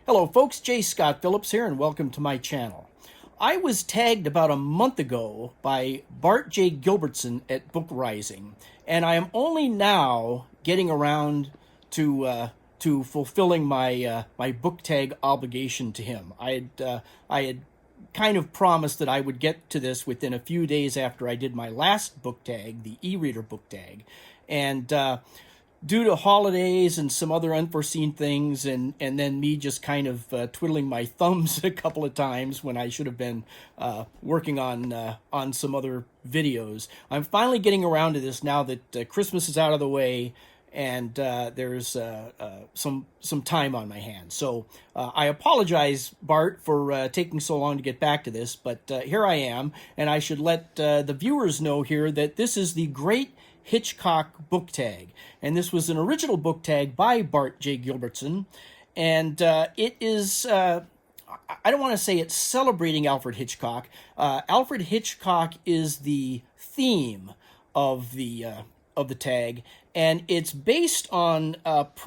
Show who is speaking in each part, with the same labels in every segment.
Speaker 1: Hello folks, J. Scott Phillips here and welcome to my channel. I was tagged about a month ago by Bart J. Gilbertson at Book Rising, and I am only now getting around to fulfilling my book tag obligation to him. I had kind of promised that I would get to this within a few days after I did my last book tag, the e-reader book tag, and due to holidays and some other unforeseen things, and then me just kind of twiddling my thumbs a couple of times when I should have been working on some other videos, I'm finally getting around to this now that Christmas is out of the way and there's some time on my hands. So I apologize, Bart, for taking so long to get back to this, but here I am, and I should let the viewers know here that this is the Great Hitchcock book tag, and this was an original book tag by Bart J. Gilbertson, and it is I don't want to say it's celebrating Alfred Hitchcock. Alfred Hitchcock is the theme of the tag, and it's based on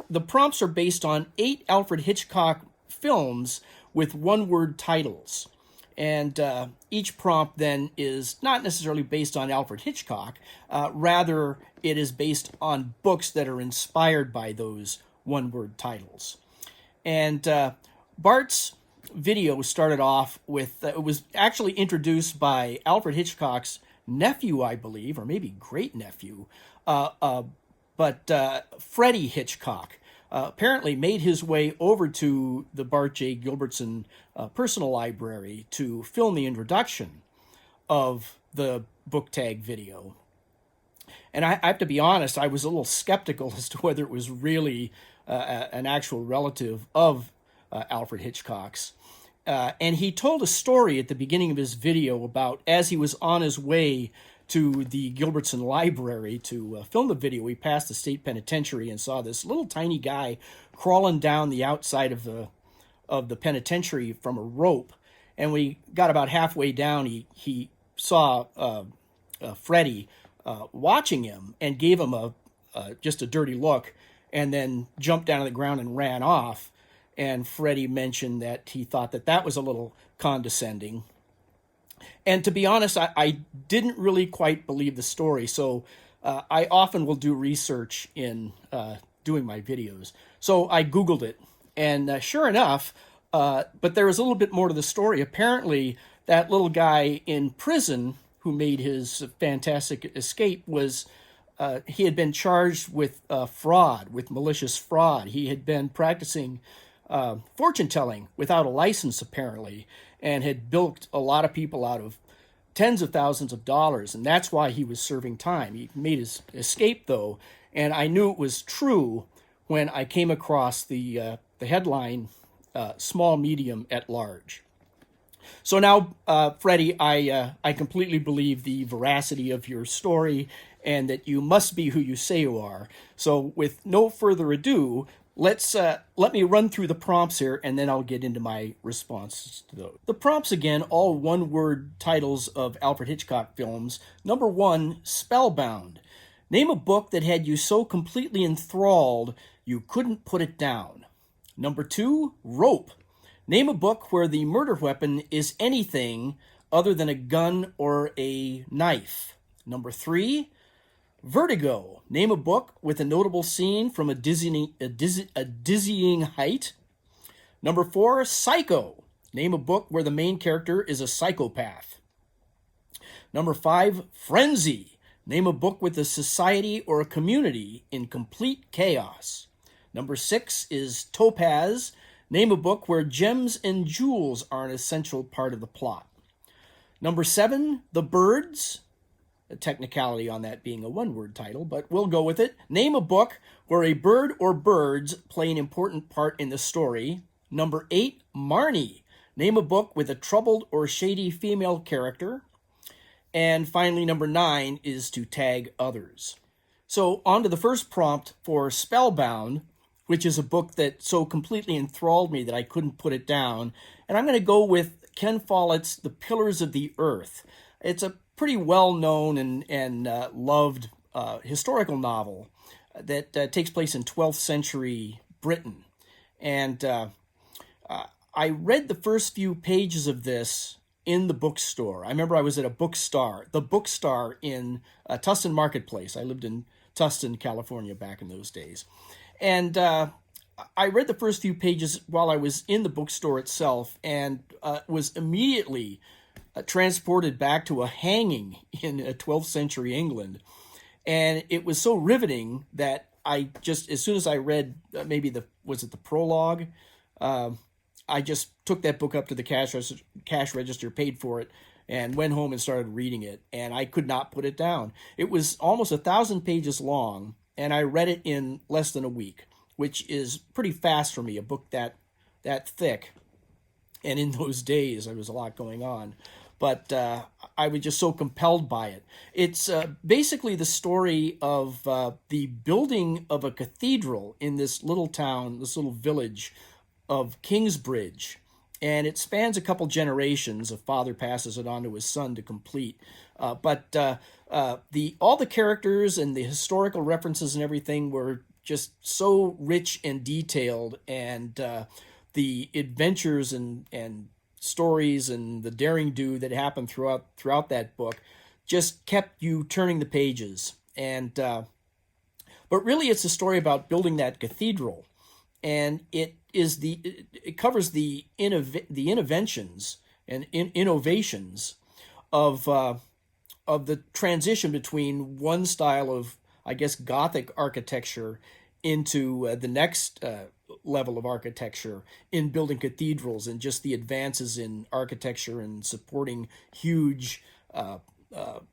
Speaker 1: the prompts are based on 8 Alfred Hitchcock films with one-word titles. And each prompt then is not necessarily based on Alfred Hitchcock. Rather, it is based on books that are inspired by those one-word titles. And Bart's video started off with, it was actually introduced by Alfred Hitchcock's nephew, I believe, or maybe great-nephew, but Freddie Hitchcock. Apparently made his way over to the Bart J. Gilbertson personal library to film the introduction of the book tag video. And I have to be honest, I was a little skeptical as to whether it was really an actual relative of Alfred Hitchcock's. And he told a story at the beginning of his video about as he was on his way to the Gilbertson library to film the video, he passed the state penitentiary and saw this little tiny guy crawling down the outside of the penitentiary from a rope. And when he got about halfway down, he saw Freddie watching him and gave him just a dirty look, and then jumped down to the ground and ran off. And Freddie mentioned that he thought that was a little condescending. And to be honest, I didn't really quite believe the story, so I often will do research in doing my videos. So I Googled it, and sure enough, but there was a little bit more to the story. Apparently, that little guy in prison who made his fantastic escape was, he had been charged with fraud, with malicious fraud. He had been practicing fortune-telling without a license, apparently, and had bilked a lot of people out of tens of thousands of dollars, and that's why he was serving time. He made his escape, though, and I knew it was true when I came across the headline, Small, Medium, at Large. So now, Freddie, I completely believe the veracity of your story and that you must be who you say you are. So with no further ado, let me run through the prompts here, and then I'll get into my responses to those. The prompts, again, all one-word titles of Alfred Hitchcock films. Number 1, Spellbound. Name a book that had you so completely enthralled you couldn't put it down. Number 2, Rope. Name a book where the murder weapon is anything other than a gun or a knife. Number 3, Vertigo. Name a book with a notable scene from a dizzying height. Number 4, Psycho. Name a book where the main character is a psychopath. Number 5, Frenzy. Name a book with a society or a community in complete chaos. Number 6 is Topaz. Name a book where gems and jewels are an essential part of the plot. Number 7, The Birds. A technicality on that being a one-word title, but we'll go with it. Name a book where a bird or birds play an important part in the story. Number 8, Marnie. Name a book with a troubled or shady female character. And finally, number 9 is to tag others. So on to the first prompt for Spellbound, which is a book that so completely enthralled me that I couldn't put it down. And I'm going to go with Ken Follett's The Pillars of the Earth. It's a pretty well-known and loved historical novel that takes place in 12th century Britain. And I read the first few pages of this in the bookstore. I remember I was at the Bookstar in Tustin Marketplace. I lived in Tustin, California back in those days. And I read the first few pages while I was in the bookstore itself, and was immediately transported back to a hanging in 12th century England. And it was so riveting that I just, as soon as I read maybe was it the prologue? I just took that book up to the cash register, paid for it, and went home and started reading it. And I could not put it down. It was almost 1,000 pages long, and I read it in less than a week, which is pretty fast for me, a book that thick. And in those days, there was a lot going on. But I was just so compelled by it. It's basically the story of the building of a cathedral in this little town, this little village of Kingsbridge. And it spans a couple generations. A father passes it on to his son to complete. But all the characters and the historical references and everything were just so rich and detailed, and the adventures and stories and the daring do that happened throughout that book just kept you turning the pages. And but really, it's a story about building that cathedral, and it covers the innovations and innovations of the transition between one style of, I guess, Gothic architecture into the next level of architecture in building cathedrals, and just the advances in architecture and supporting huge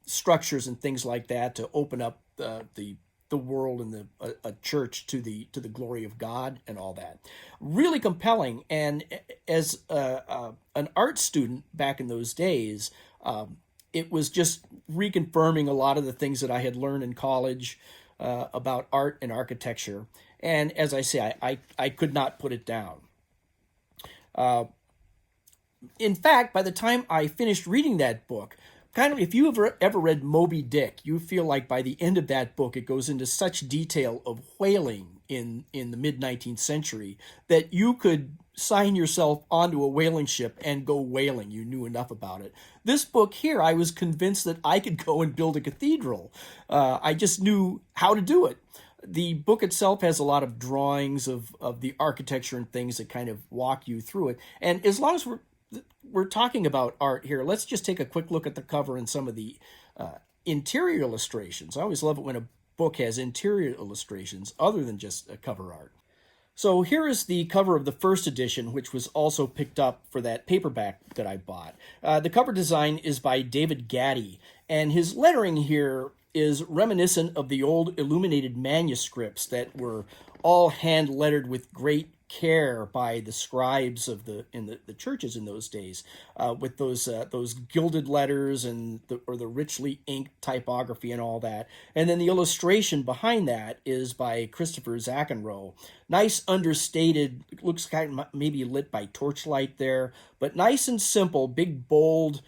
Speaker 1: structures and things like that to open up the world and a church to the glory of God and all that. Really compelling. And as an art student back in those days, it was just reconfirming a lot of the things that I had learned in college about art and architecture. And as I say, I could not put it down. In fact, by the time I finished reading that book, kind of, if you ever read Moby Dick, you feel like by the end of that book, it goes into such detail of whaling in the mid-19th century that you could sign yourself onto a whaling ship and go whaling. You knew enough about it. This book here, I was convinced that I could go and build a cathedral. I just knew how to do it. The book itself has a lot of drawings of the architecture and things that kind of walk you through it. And as long as we're talking about art here, let's just take a quick look at the cover and some of the interior illustrations. I always love it when a book has interior illustrations other than just cover art. So here is the cover of the first edition, which was also picked up for that paperback that I bought. The cover design is by David Gaddy, and his lettering here is reminiscent of the old illuminated manuscripts that were all hand lettered with great care by the scribes of the churches in those days, with those gilded letters and the richly inked typography and all that. And then the illustration behind that is by Christopher Zackenrow. Nice, understated, looks kind of maybe lit by torchlight there, but nice and simple, big bold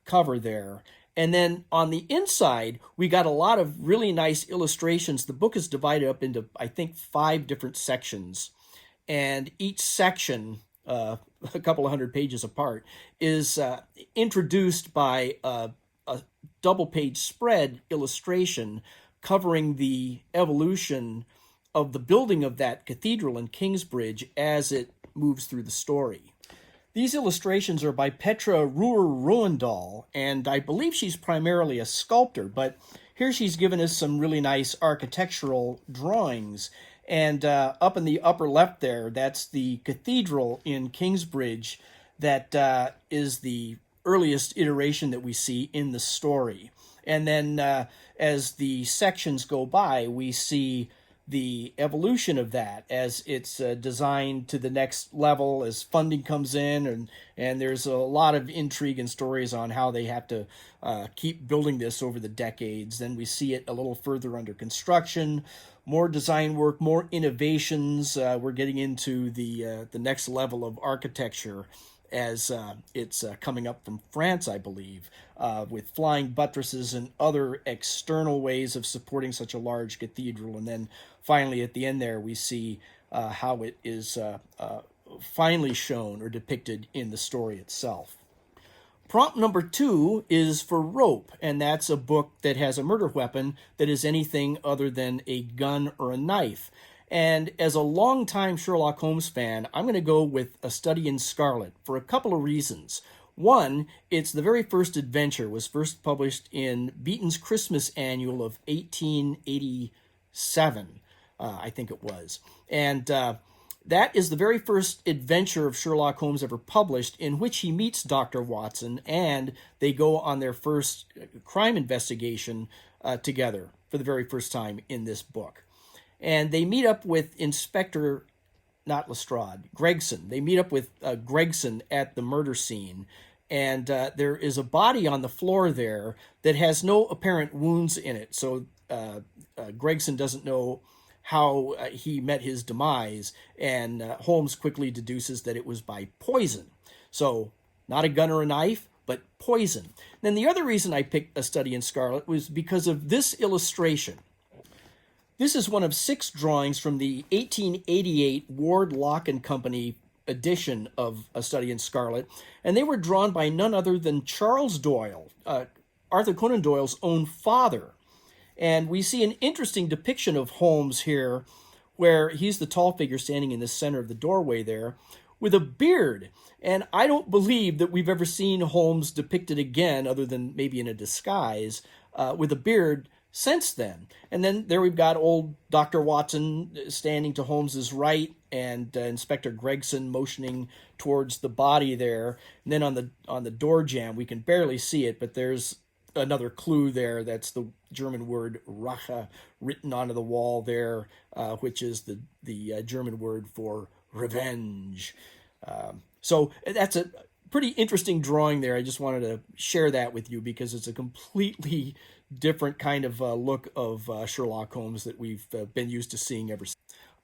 Speaker 1: cover there. And then on the inside, we got a lot of really nice illustrations. The book is divided up into, I think, 5 different sections. And each section, a couple of 100 pages apart, is introduced by a double-page spread illustration covering the evolution of the building of that cathedral in Kingsbridge as it moves through the story. These illustrations are by Petra Ruhr-Ruendahl, and I believe she's primarily a sculptor, but here she's given us some really nice architectural drawings. And up in the upper left there, that's the cathedral in Kingsbridge that is the earliest iteration that we see in the story. And then as the sections go by, we see the evolution of that as it's designed to the next level as funding comes in, and there's a lot of intrigue and stories on how they have to keep building this over the decades. Then we see it a little further under construction, more design work, more innovations. We're getting into the next level of architecture as it's coming up from France, I believe, with flying buttresses and other external ways of supporting such a large cathedral. And then finally at the end there, we see how it is finely shown or depicted in the story itself. Prompt number 2 is for Rope, and that's a book that has a murder weapon that is anything other than a gun or a knife. And as a longtime Sherlock Holmes fan, I'm going to go with A Study in Scarlet for a couple of reasons. One, it's the very first adventure, was first published in Beaton's Christmas Annual of 1887, I think it was. And that is the very first adventure of Sherlock Holmes ever published, in which he meets Dr. Watson and they go on their first crime investigation together for the very first time in this book. And they meet up with Inspector, not Lestrade, Gregson. They meet up with Gregson at the murder scene. And there is a body on the floor there that has no apparent wounds in it. So Gregson doesn't know how he met his demise, and Holmes quickly deduces that it was by poison. So not a gun or a knife, but poison. Then the other reason I picked A Study in Scarlet was because of this illustration. This is one of 6 drawings from the 1888 Ward Lock and Company edition of A Study in Scarlet, and they were drawn by none other than Charles Doyle, Arthur Conan Doyle's own father. And we see an interesting depiction of Holmes here, where he's the tall figure standing in the center of the doorway there with a beard. And I don't believe that we've ever seen Holmes depicted again, other than maybe in a disguise, with a beard since then. And then there we've got old Dr. Watson standing to Holmes's right, and Inspector Gregson motioning towards the body there. And then on the door jamb, we can barely see it, but there's another clue there. That's the German word Rache written onto the wall there, which is the German word for revenge. So that's a pretty interesting drawing there. I just wanted to share that with you because it's a completely different kind of look of Sherlock Holmes that we've been used to seeing ever since.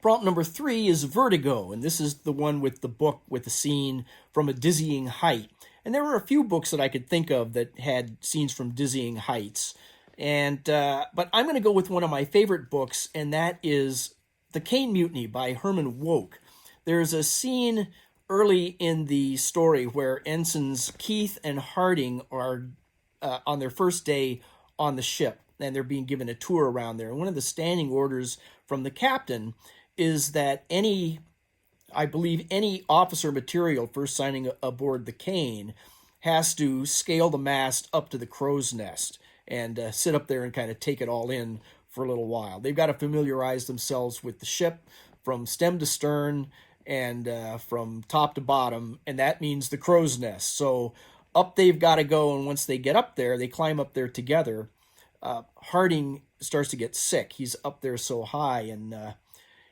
Speaker 1: Prompt number 3 is Vertigo, and this is the one with the book with the scene from a dizzying height. And there were a few books that I could think of that had scenes from dizzying heights. And but I'm going to go with one of my favorite books, and that is The Cane Mutiny by Herman Wouk. There's a scene early in the story where ensigns Keith and Harding are on their first day on the ship, and they're being given a tour around there. And one of the standing orders from the captain is that any officer material first signing aboard the Cane has to scale the mast up to the crow's nest and sit up there and kind of take it all in for a little while. They've got to familiarize themselves with the ship from stem to stern and from top to bottom, and that means the crow's nest. So up they've got to go, and once they get up there, they climb up there together. Harding starts to get sick. He's up there so high, and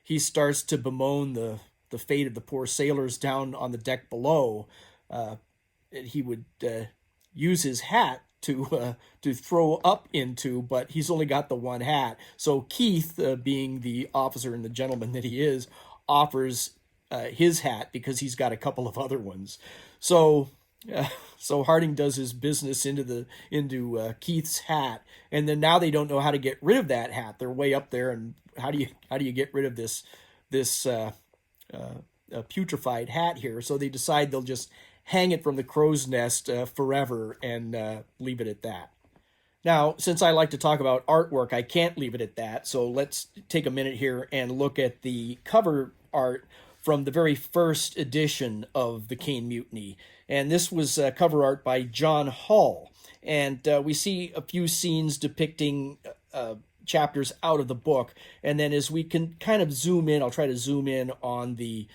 Speaker 1: he starts to bemoan the fate of the poor sailors down on the deck below. He would use his hat to throw up into, but he's only got the one hat. So Keith, being the officer and the gentleman that he is, offers his hat because he's got a couple of other ones. So Harding does his business into Keith's hat, and then now they don't know how to get rid of that hat. They're way up there, and how do you get rid of this putrefied hat here? So they decide they'll just hang it from the crow's nest forever and leave it at that. Now, since I like to talk about artwork, I can't leave it at that. So let's take a minute here and look at the cover art from the very first edition of The Cane Mutiny. And this was cover art by John Hull. And we see a few scenes depicting chapters out of the book. And then as we can kind of zoom in, I'll try to zoom in on the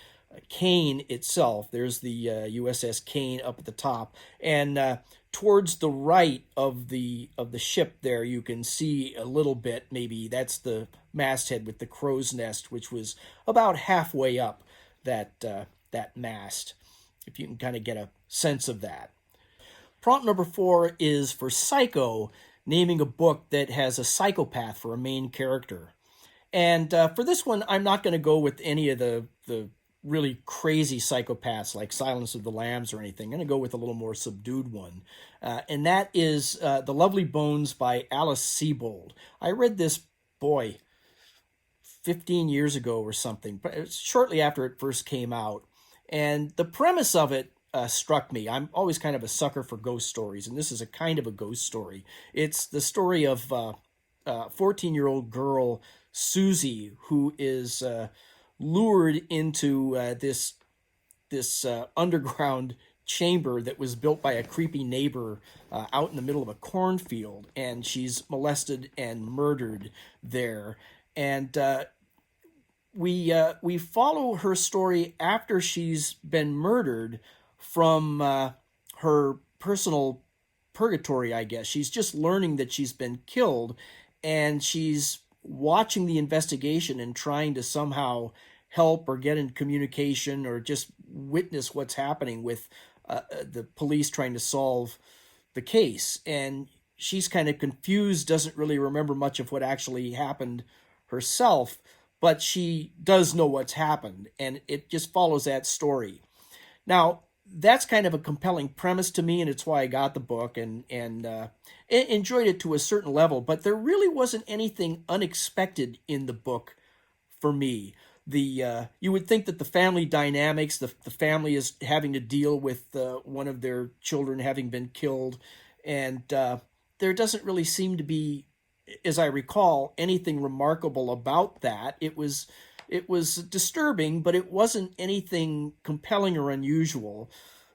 Speaker 1: Cane itself. There's the USS Cane up at the top. And towards the right of the ship there, you can see a little bit, maybe that's the masthead with the crow's nest, which was about halfway up that mast, if you can kind of get a sense of that. Prompt number 4 is for Psycho, naming a book that has a psychopath for a main character. And for this one, I'm not going to go with any of the really crazy psychopaths like Silence of the Lambs or anything. I'm going to go with a little more subdued one. And that is The Lovely Bones by Alice Sebold. I read this, 15 years ago or something, but it's shortly after it first came out. And the premise of it struck me. I'm always kind of a sucker for ghost stories, and this is a kind of a ghost story. It's the story of a 14-year-old girl, Susie, who is lured into this underground chamber that was built by a creepy neighbor out in the middle of a cornfield, and she's molested and murdered there. And we follow her story after she's been murdered from her personal purgatory, I guess. She's just learning that she's been killed, and she's watching the investigation and trying to somehow help or get in communication or just witness what's happening with the police trying to solve the case. And she's kind of confused, doesn't really remember much of what actually happened herself, but she does know what's happened, and it just follows that story. Now, that's kind of a compelling premise to me, and it's why I got the book and enjoyed it to a certain level, but there really wasn't anything unexpected in the book for me. You would think that the family dynamics, the family is having to deal with one of their children having been killed, and there doesn't really seem to be, as I recall, anything remarkable about that. It was disturbing, but it wasn't anything compelling or unusual.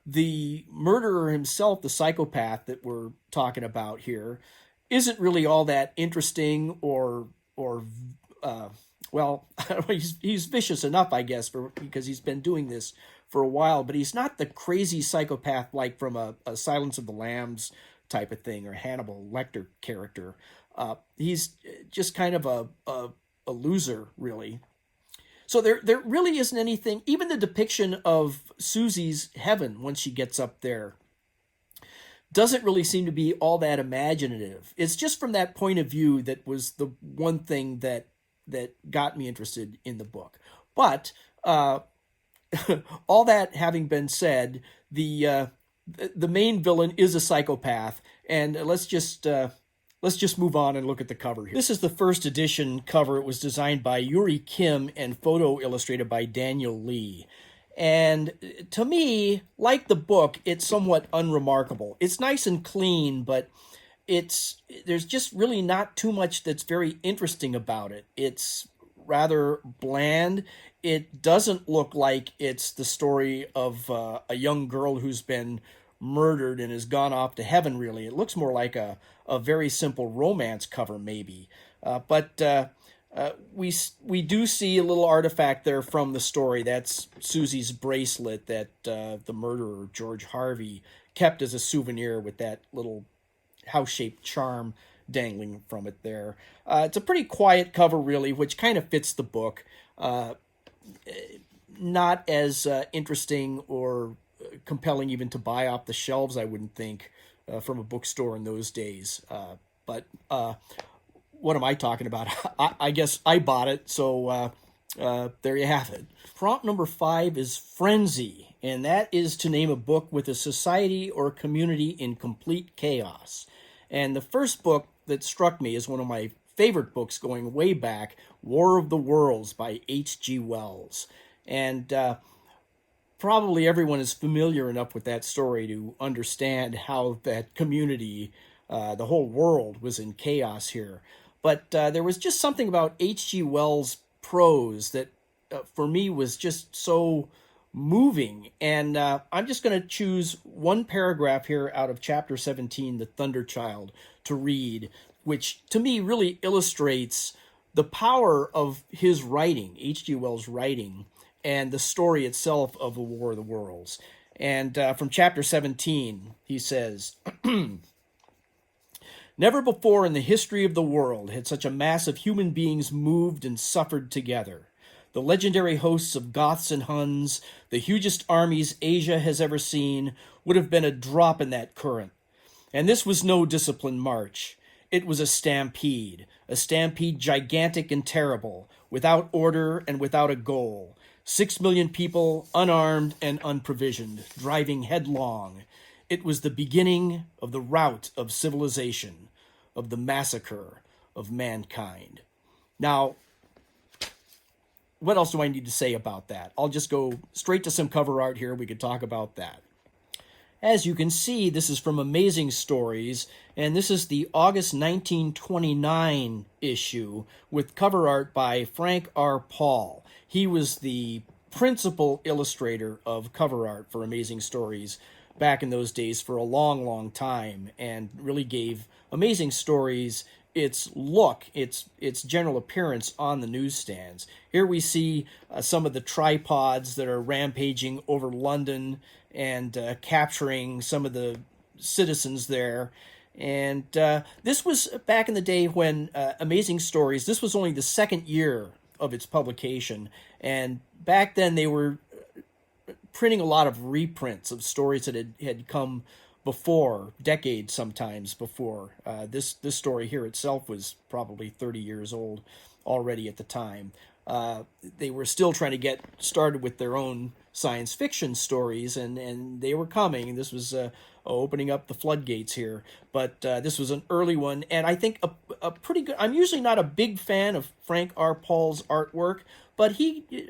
Speaker 1: The murderer himself, the psychopath that we're talking about here, isn't really all that interesting or well, he's vicious enough, I guess, because he's been doing this for a while, but he's not the crazy psychopath like from a Silence of the Lambs type of thing or Hannibal Lecter character. He's just kind of a loser, really. So there really isn't anything, even the depiction of Susies Heaven when she gets up there doesn't really seem to be all that imaginative. It's just from that point of view that was the one thing that got me interested in the book. But all that having been said, the main villain is a psychopath, and let's just move on and look at the cover here. This is the first edition cover. It was designed by Yuri Kim and photo illustrated by Daniel Lee. And to me, like the book, it's somewhat unremarkable. It's nice and clean, but there's just really not too much that's very interesting about it. It's rather bland. It doesn't look like it's the story of a young girl who's been murdered and has gone off to heaven, really. It looks more like a very simple romance cover, maybe. But we do see a little artifact there from the story. That's Susie's bracelet that the murderer, George Harvey, kept as a souvenir with that little house-shaped charm dangling from it there. It's a pretty quiet cover, really, which kind of fits the book. Not as interesting or compelling even to buy off the shelves, I wouldn't think, from a bookstore in those days. But what am I talking about? I guess I bought it, so there you have it. Prompt number 5 is Frenzy, and that is to name a book with a society or community in complete chaos. And the first book that struck me as one of my favorite books going way back, War of the Worlds by H.G. Wells. And probably everyone is familiar enough with that story to understand how that community, the whole world, was in chaos here. But there was just something about H.G. Wells' prose that, for me, was just so moving. And I'm just going to choose one paragraph here out of Chapter 17, The Thunder Child, to read, which to me really illustrates the power of his writing, H.G. Wells' writing, and the story itself of the War of the Worlds. And from Chapter 17, he says, "Never before in the history of the world had such a mass of human beings moved and suffered together. The legendary hosts of Goths and Huns, the hugest armies Asia has ever seen, would have been a drop in that current. And this was no disciplined march. It was a stampede gigantic and terrible, without order and without a goal. 6 million people, unarmed and unprovisioned, driving headlong. It was the beginning of the rout of civilization, of the massacre of mankind." Now, what else do I need to say about that? I'll just go straight to some cover art here. We could talk about that. As you can see, this is from Amazing Stories, and this is the August 1929 issue with cover art by Frank R. Paul. He was the principal illustrator of cover art for Amazing Stories back in those days for a long, long time, and really gave Amazing Stories its look, its general appearance on the newsstands. Here we see some of the tripods that are rampaging over London and capturing some of the citizens there. And this was back in the day when Amazing Stories, this was only the second year of its publication. And back then they were printing a lot of reprints of stories that had come before, decades sometimes before. This story here itself was probably 30 years old already at the time. They were still trying to get started with their own science fiction stories, and they were coming. This was opening up the floodgates here. But this was an early one, and I think a pretty good... I'm usually not a big fan of Frank R. Paul's artwork, but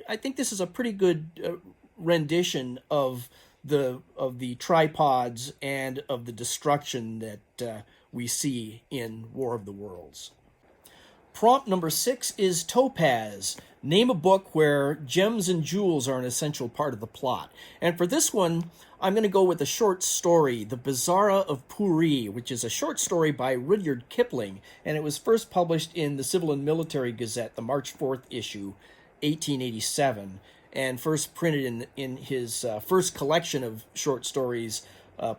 Speaker 1: I think this is a pretty good rendition of the tripods and of the destruction that we see in War of the Worlds. Prompt number 6 is Topaz. Name a book where gems and jewels are an essential part of the plot. And for this one, I'm going to go with a short story, The Bizarra of Puri, which is a short story by Rudyard Kipling, and it was first published in the Civil and Military Gazette, the March 4th issue, 1887. And first printed in his first collection of short stories,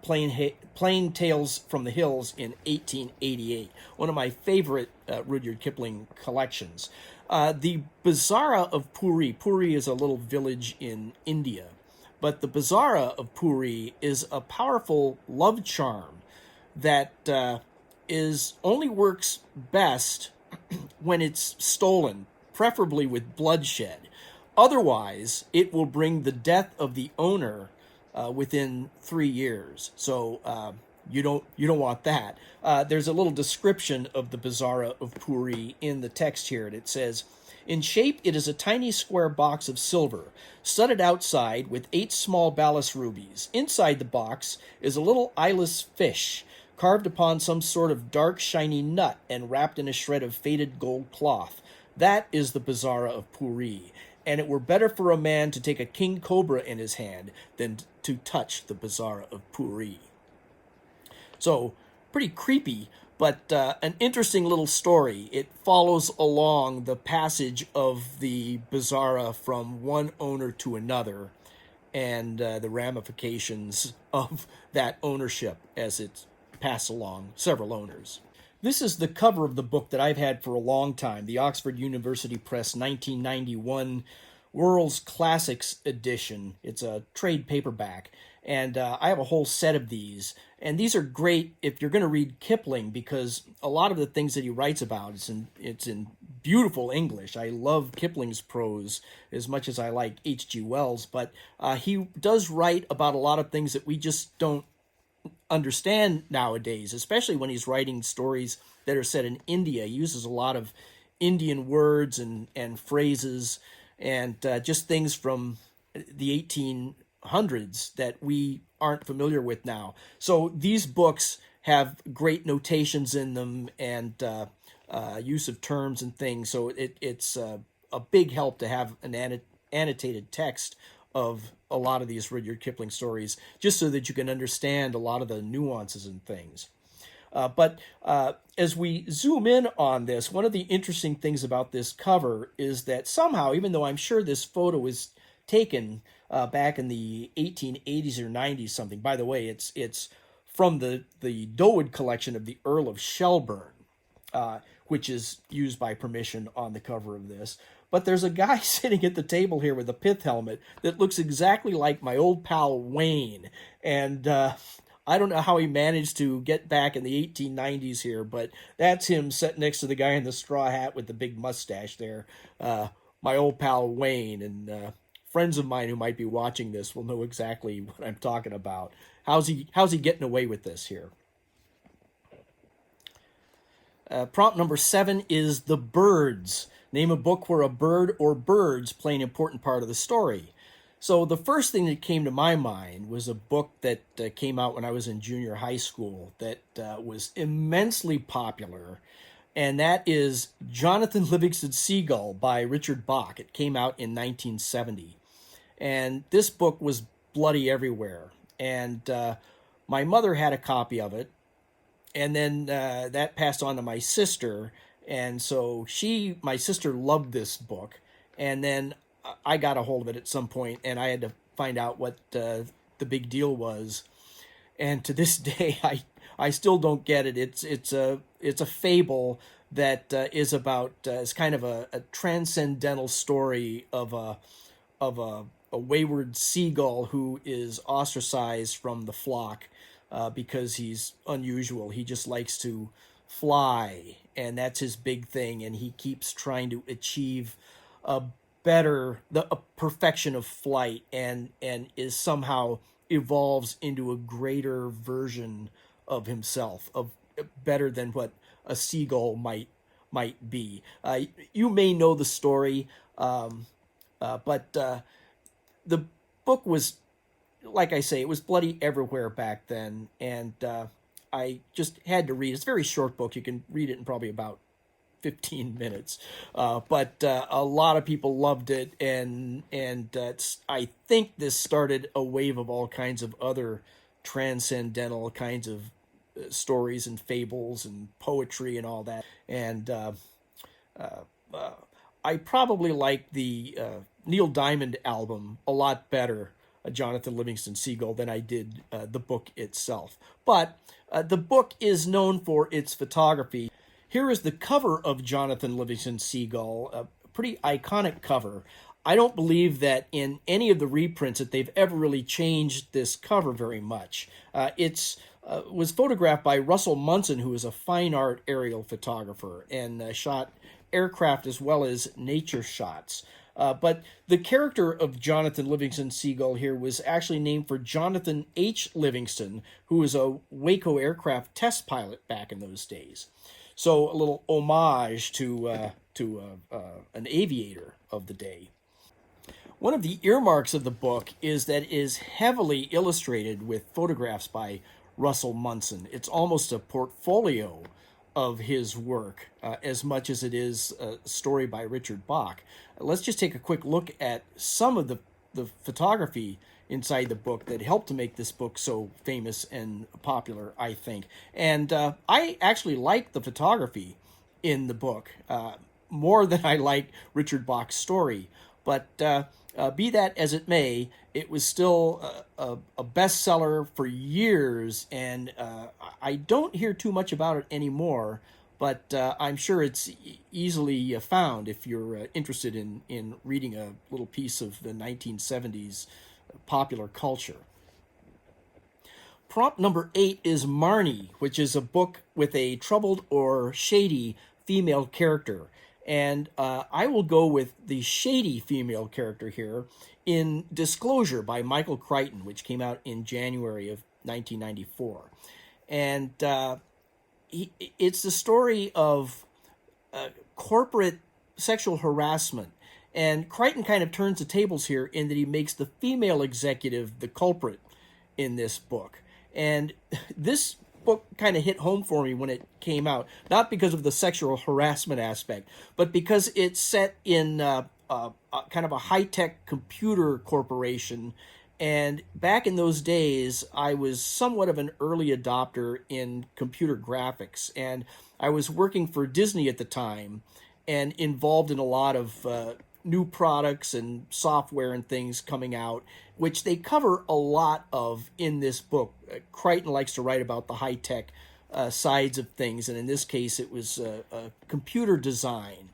Speaker 1: Plain Tales from the Hills, in 1888. One of my favorite Rudyard Kipling collections. The Bizarra of Puri. Puri is a little village in India. But the Bizarra of Puri is a powerful love charm that only works best when it's stolen, preferably with bloodshed. Otherwise, it will bring the death of the owner within 3 years. So you don't want that. There's a little description of the Bizarra of Puri in the text here, and it says, "In shape, it is a tiny square box of silver, studded outside with 8 small ballast rubies. Inside the box is a little eyeless fish, carved upon some sort of dark, shiny nut and wrapped in a shred of faded gold cloth. That is the Bizarra of Puri. And it were better for a man to take a king cobra in his hand than to touch the Bizarra of Puri." So, pretty creepy, but an interesting little story. It follows along the passage of the Bizarra from one owner to another, and the ramifications of that ownership as it's passed along several owners. This is the cover of the book that I've had for a long time, the Oxford University Press 1991 World's Classics edition. It's a trade paperback, and I have a whole set of these. And these are great if you're going to read Kipling, because a lot of the things that he writes about, it's in beautiful English. I love Kipling's prose as much as I like H.G. Wells, but he does write about a lot of things that we just don't understand nowadays, especially when he's writing stories that are set in India. He uses a lot of Indian words and phrases and just things from the 1800s that we aren't familiar with now. So these books have great notations in them and use of terms and things. So it's a big help to have an annotated text of a lot of these Rudyard Kipling stories, just so that you can understand a lot of the nuances and things. But as we zoom in on this, one of the interesting things about this cover is that somehow, even though I'm sure this photo was taken back in the 1880s or 90s something, by the way, it's from the Dowood collection of the Earl of Shelburne, which is used by permission on the cover of this. But there's a guy sitting at the table here with a pith helmet that looks exactly like my old pal Wayne. And I don't know how he managed to get back in the 1890s here, but that's him sitting next to the guy in the straw hat with the big mustache there. My old pal Wayne. And friends of mine who might be watching this will know exactly what I'm talking about. How's he getting away with this here? Prompt number 7 is The Birds. Name a book where a bird or birds play an important part of the story. So the first thing that came to my mind was a book that came out when I was in junior high school that was immensely popular, and that is Jonathan Livingston Seagull by Richard Bach. It came out in 1970. And this book was bloody everywhere. And my mother had a copy of it, and then that passed on to my sister. And so my sister loved this book. And then I got a hold of it at some point, and I had to find out what the big deal was. And to this day, I still don't get it. It's a fable that is about it's kind of a transcendental story of a wayward seagull who is ostracized from the flock because he's unusual. He just likes to fly, and that's his big thing. And he keeps trying to achieve a perfection of flight, and is somehow evolves into a greater version of himself, of better than what a seagull might be. You may know the story, but the book was, like I say, it was bloody everywhere back then, and I just had to read. It's a very short book. You can read it in probably about 15 minutes, but a lot of people loved it, and I think this started a wave of all kinds of other transcendental kinds of stories and fables and poetry and all that. And I probably like the Neil Diamond album a lot better, Jonathan Livingston Seagull, than I did the book itself. But the book is known for its photography. Here is the cover of Jonathan Livingston Seagull, a pretty iconic cover. I don't believe that in any of the reprints that they've ever really changed this cover very much. It's was photographed by Russell Munson, who is a fine art aerial photographer, and shot aircraft as well as nature shots. But the character of Jonathan Livingston Seagull here was actually named for Jonathan H. Livingston, who was a Waco aircraft test pilot back in those days. So a little homage to an aviator of the day. One of the earmarks of the book is that it is heavily illustrated with photographs by Russell Munson. It's almost a portfolio of his work as much as it is a story by Richard Bach. Let's just take a quick look at some of the photography inside the book that helped to make this book so famous and popular, I think. And I actually like the photography in the book more than I like Richard Bach's story. But be that as it may, it was still a bestseller for years, and I don't hear too much about it anymore, but I'm sure it's easily found if you're interested in reading a little piece of the 1970s popular culture. Prompt number 8 is Marnie, which is a book with a troubled or shady female character. And I will go with the shady female character here in Disclosure by Michael Crichton, which came out in January of 1994. And it's the story of corporate sexual harassment. And Crichton kind of turns the tables here in that he makes the female executive the culprit in this book. And this book kind of hit home for me when it came out, not because of the sexual harassment aspect, but because it's set in kind of a high-tech computer corporation. And back in those days, I was somewhat of an early adopter in computer graphics, and I was working for Disney at the time and involved in a lot of new products and software and things coming out, which they cover a lot of in this book. Crichton likes to write about the high-tech sides of things, and in this case it was computer design.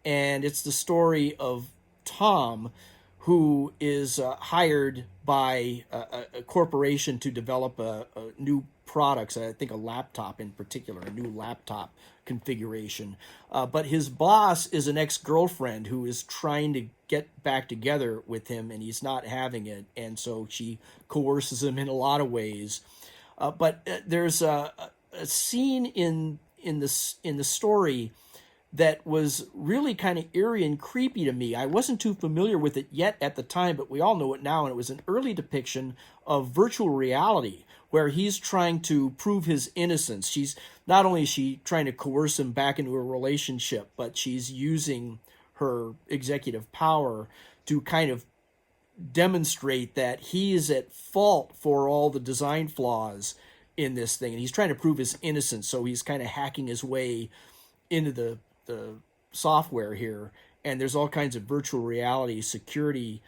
Speaker 1: And it's the story of Tom, who is hired by a corporation to develop a new products, I think a laptop in particular, a new laptop configuration. But his boss is an ex-girlfriend who is trying to get back together with him, and he's not having it, and so she coerces him in a lot of ways. But there's a scene in the story that was really kind of eerie and creepy to me. I wasn't too familiar with it yet at the time, but we all know it now, and it was an early depiction of virtual reality where he's trying to prove his innocence. She's not only is she trying to coerce him back into a relationship, but she's using her executive power to kind of demonstrate that he is at fault for all the design flaws in this thing, and he's trying to prove his innocence. So he's kind of hacking his way into the software here, and there's all kinds of virtual reality security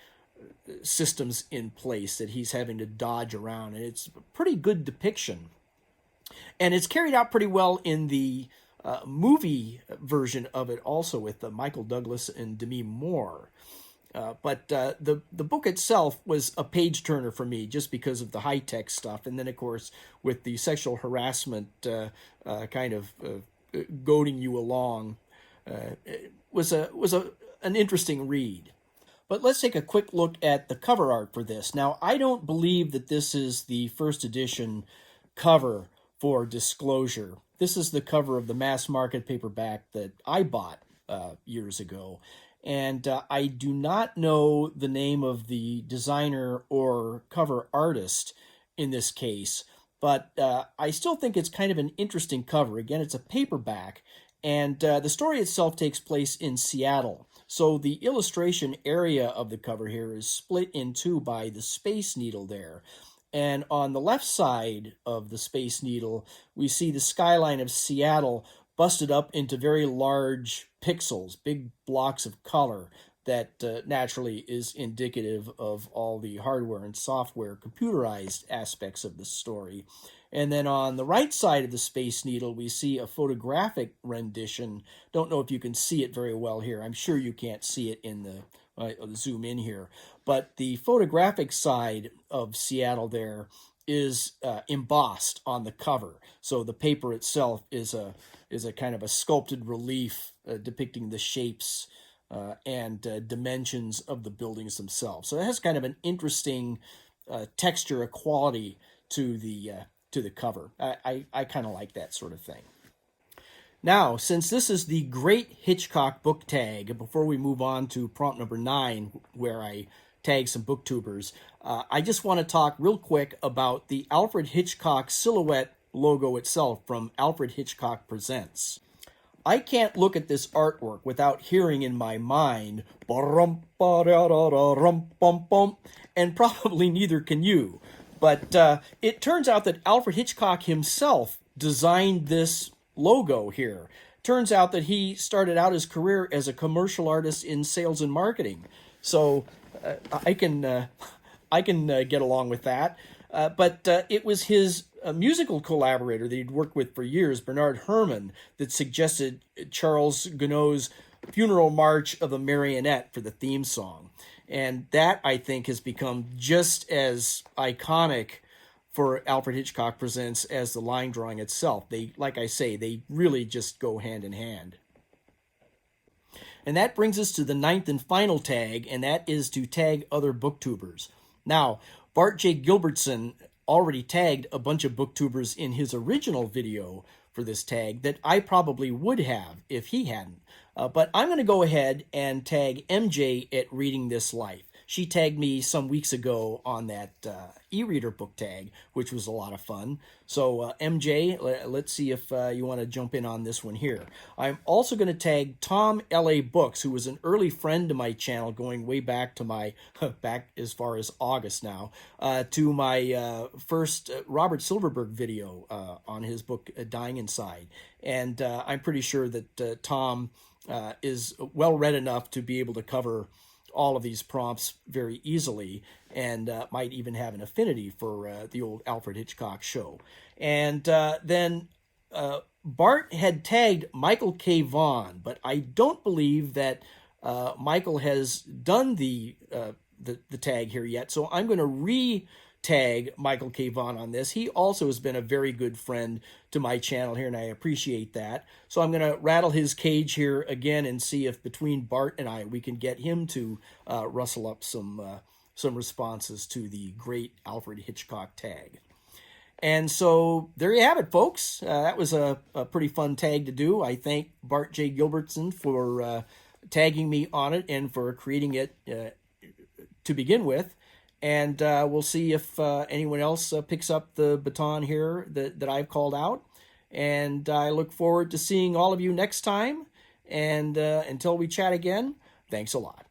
Speaker 1: systems in place that he's having to dodge around, and it's a pretty good depiction, and it's carried out pretty well in the movie version of it also, with Michael Douglas and Demi Moore. But the book itself was a page turner for me just because of the high tech stuff, and then of course with the sexual harassment kind of goading you along, it was an interesting read. But let's take a quick look at the cover art for this. Now, I don't believe that this is the first edition cover for Disclosure. This is the cover of the mass market paperback that I bought years ago. And I do not know the name of the designer or cover artist in this case, but I still think it's kind of an interesting cover. Again, it's a paperback, and the story itself takes place in Seattle. So the illustration area of the cover here is split in two by the Space Needle there. And on the left side of the Space Needle, we see the skyline of Seattle busted up into very large pixels, big blocks of color that naturally is indicative of all the hardware and software computerized aspects of the story. And then on the right side of the Space Needle, we see a photographic rendition. Don't know if you can see it very well here. I'm sure you can't see it in the zoom in here. But the photographic side of Seattle there is embossed on the cover. So the paper itself is a kind of a sculpted relief depicting the shapes and dimensions of the buildings themselves. So it has kind of an interesting texture, a quality to the cover. I kind of like that sort of thing. Now, since this is the Great Hitchcock book tag, before we move on to prompt number 9, where I tag some booktubers, I just want to talk real quick about the Alfred Hitchcock silhouette logo itself from Alfred Hitchcock Presents. I can't look at this artwork without hearing in my mind, and probably neither can you. But it turns out that Alfred Hitchcock himself designed this logo here. Turns out that he started out his career as a commercial artist in sales and marketing. So I can get along with that. But it was his musical collaborator that he'd worked with for years, Bernard Herrmann, that suggested Charles Gounod's Funeral March of a Marionette for the theme song. And that, I think, has become just as iconic for Alfred Hitchcock Presents as the line drawing itself. They, like I say, they really just go hand in hand. And that brings us to the 9th and final tag, and that is to tag other booktubers. Now, Bart J. Gilbertson already tagged a bunch of booktubers in his original video for this tag that I probably would have if he hadn't. But I'm going to go ahead and tag MJ at Reading This Life. She tagged me some weeks ago on that e-reader book tag, which was a lot of fun. So MJ, let's see if you want to jump in on this one here. I'm also going to tag Tom L.A. Books, who was an early friend to my channel, going way back to my, back as far as August now, to my first Robert Silverberg video on his book, Dying Inside. And I'm pretty sure that Tom is well read enough to be able to cover all of these prompts very easily, and might even have an affinity for the old Alfred Hitchcock show. And then Bart had tagged Michael K. Vaughan, but I don't believe that Michael has done the tag here yet, so I'm going to re-tag Michael K. Vaughan on this. He also has been a very good friend to my channel here, and I appreciate that. So I'm going to rattle his cage here again and see if between Bart and I we can get him to rustle up some responses to the great Alfred Hitchcock tag. And so there you have it, folks. That was a pretty fun tag to do. I thank Bart J. Gilbertson for tagging me on it and for creating it to begin with. And we'll see if anyone else picks up the baton here that I've called out. And I look forward to seeing all of you next time. And until we chat again, thanks a lot.